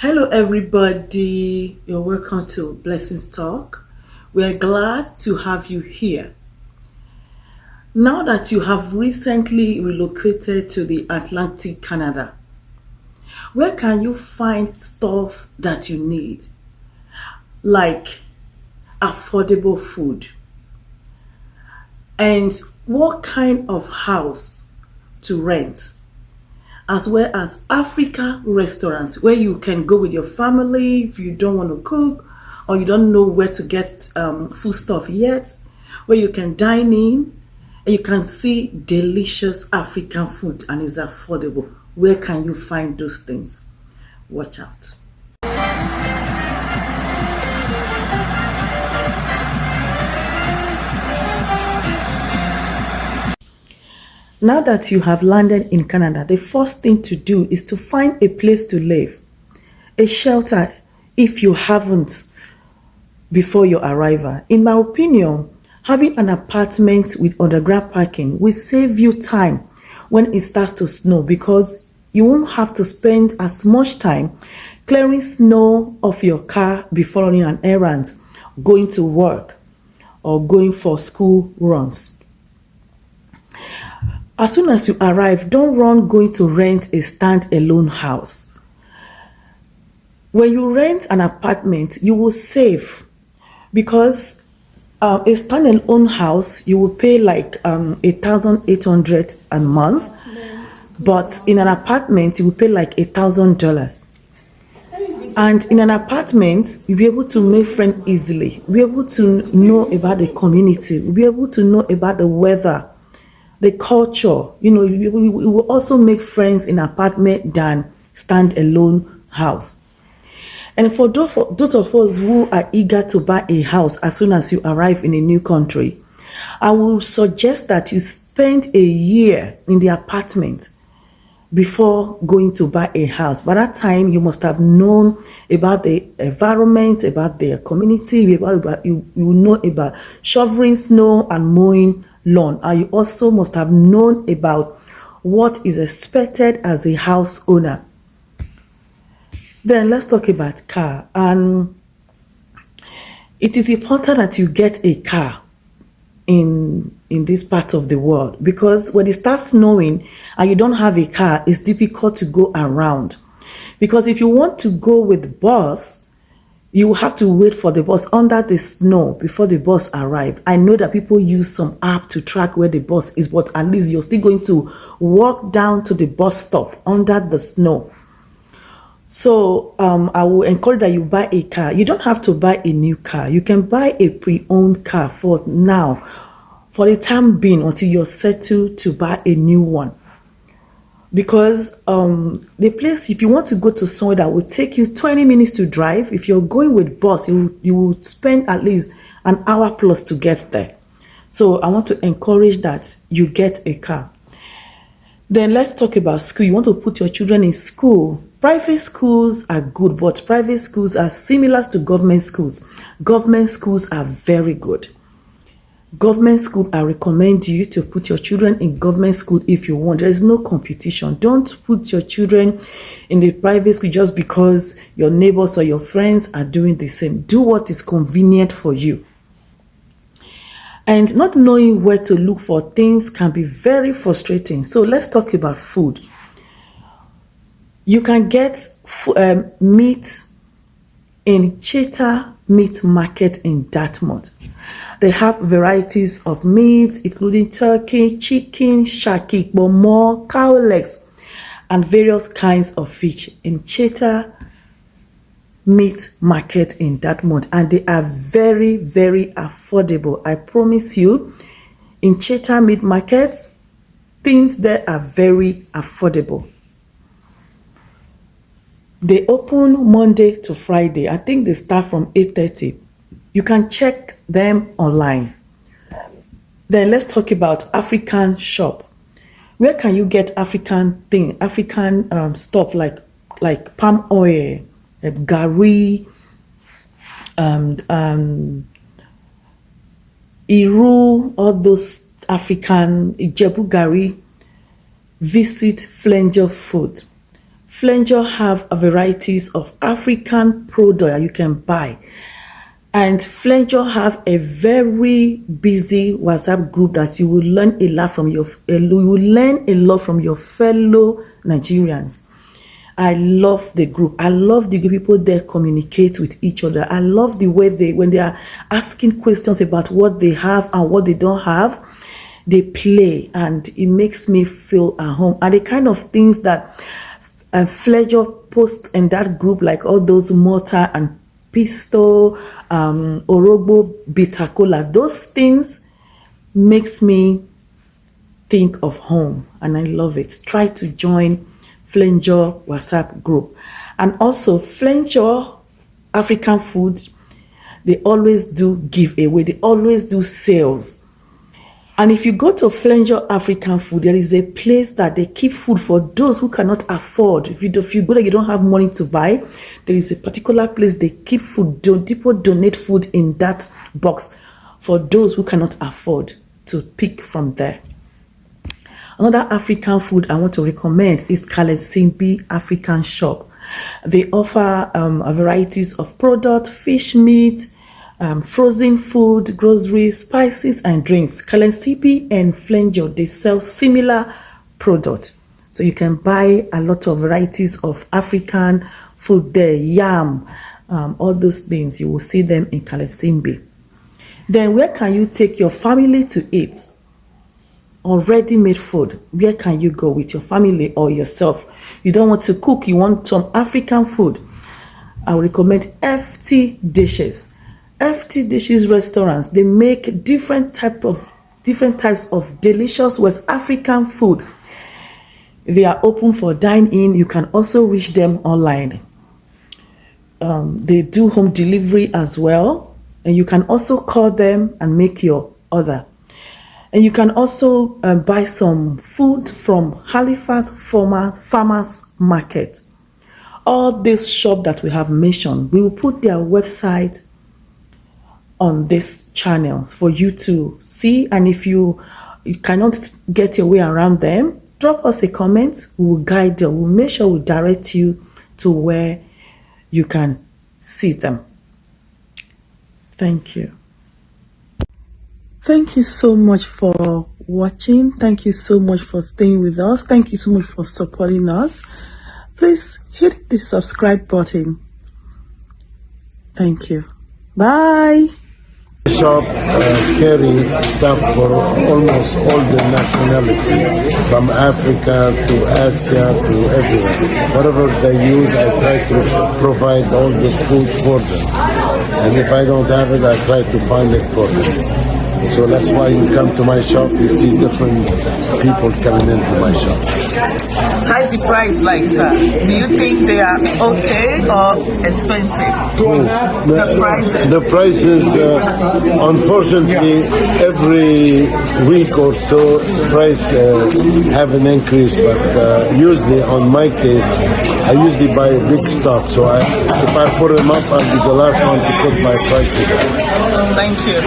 Hello, everybody. You're welcome to Blessings Talk. We are glad to have you here. Now that you have recently relocated to the Atlantic Canada, where can you find stuff that you need, like affordable food? And what kind of house to rent? As well as Africa restaurants where you can go with your family if you don't want to cook or you don't know where to get food stuff yet, where you can dine in and you can see delicious African food and it's affordable. Where can you find those things? Watch out. Now that you have landed in Canada, the first thing to do is to find a place to live, a shelter if you haven't before your arrival. In my opinion, having an apartment with underground parking will save you time when it starts to snow because you won't have to spend as much time clearing snow off your car before running an errand, going to work, or going for school runs. As soon as you arrive, don't run going to rent a stand-alone house. When you rent an apartment, you will save because a stand-alone house, you will pay like 1,800 a month, but in an apartment, you will pay like $1,000. And in an apartment, you'll be able to make friends easily. You'll be able to know about the community. You'll be able to know about the weather, the culture. You know, we will also make friends in apartment than stand-alone house. And for those of us who are eager to buy a house as soon as you arrive in a new country, I will suggest that you spend a year in the apartment before going to buy a house. By that time, you must have known about the environment, about the community, you know about shoveling snow and mowing lawn. And you also must have known about what is expected as a house owner. Then let's talk about car. And it is important that you get a car in this part of the world because when it starts snowing and you don't have a car, it's difficult to go around. Because if you want to go with bus, you will have to wait for the bus under the snow before the bus arrives. I know that people use some app to track where the bus is, but at least you're still going to walk down to the bus stop under the snow. So I will encourage that you buy a car. You don't have to buy a new car. You can buy a pre-owned car for now, for the time being, until you're settled to buy a new one. Because the place, if you want to go to somewhere that will take you 20 minutes to drive, if you're going with bus, you will spend at least an hour plus to get there. So I want to encourage that you get a car. Then let's talk about school. You want to put your children in school. Private schools are good, but private schools are similar to government schools. Government schools are very good. Government school, I recommend you to put your children in government school if you want. There is no competition. Don't put your children in the private school just because your neighbors or your friends are doing the same. Do what is convenient for you. And not knowing where to look for things can be very frustrating. So let's talk about food. You can get meat in Cheetah Meat Market in Dartmouth. They have varieties of meats, including turkey, chicken, shaki, bomo, cow legs, and various kinds of fish in Cheetah Meat Market in Dartmouth. And they are very, very affordable. I promise you, in Cheetah Meat Market, things there are very affordable. They open Monday to Friday. I think they start from 8:30. You can check them online. Then let's talk about African shop. Where can you get African stuff like palm oil, gari, Iru, all those African Ijebu gari. Visit Flanger Food. Flenjo have a varieties of African product you can buy. And Flenjo have a very busy WhatsApp group that you will learn a lot from your fellow Nigerians. I love the group. I love the people there communicate with each other. I love the way when they are asking questions about what they have and what they don't have, they play, and it makes me feel at home. And the kind of things that Flenjo post in that group, like all those mortar and pisto, orogbo, bitter cola, those things makes me think of home, and I love it. Try to join Flenjo WhatsApp group. And also Flenjo African food, they always do giveaway, they always do sales. And if you go to Flenjo African food, there is a place that they keep food for those who cannot afford. If you go there, you don't have money to buy, there is a particular place they keep food. People donate food in that box for those who cannot afford to pick from there. Another African food I want to recommend is Kalesimbi African Shop. They offer varieties of product, fish, meat, frozen food, groceries, spices, and drinks. Kalesimbi and Flenjo, they sell similar product. So you can buy a lot of varieties of African food there, yam, all those things. You will see them in Kalesimbi. Then where can you take your family to eat? Already made food. Where can you go with your family or yourself? You don't want to cook, you want some African food. I would recommend FT Dishes. FT Dishes restaurants, they make different types of delicious West African food. They are open for dine-in. You can also reach them online. They do home delivery as well, and you can also call them and make your order. And you can also buy some food from Halifax Farmers Market. All this shop that we have mentioned, we will put their website on this channel for you to see. And if you cannot get your way around them, drop us a comment. We will guide you. We'll make sure we direct you to where you can see them. Thank you. Thank you so much for watching. Thank you so much for staying with us. Thank you so much for supporting us. Please hit the subscribe button. Thank you. Bye. Shop carry stuff for almost all the nationality, from Africa to Asia to everywhere. Whatever they use, I try to provide all the food for them. And if I don't have it, I try to find it for them. So that's why you come to my shop, you see different people coming into my shop. How's the price like, sir? Do you think they are okay or expensive? The prices? The prices, unfortunately, every week or so, price have an increase. But usually, on my case, I usually buy a big stock. So if I put them up, I'll be the last one to put my prices up. Thank you.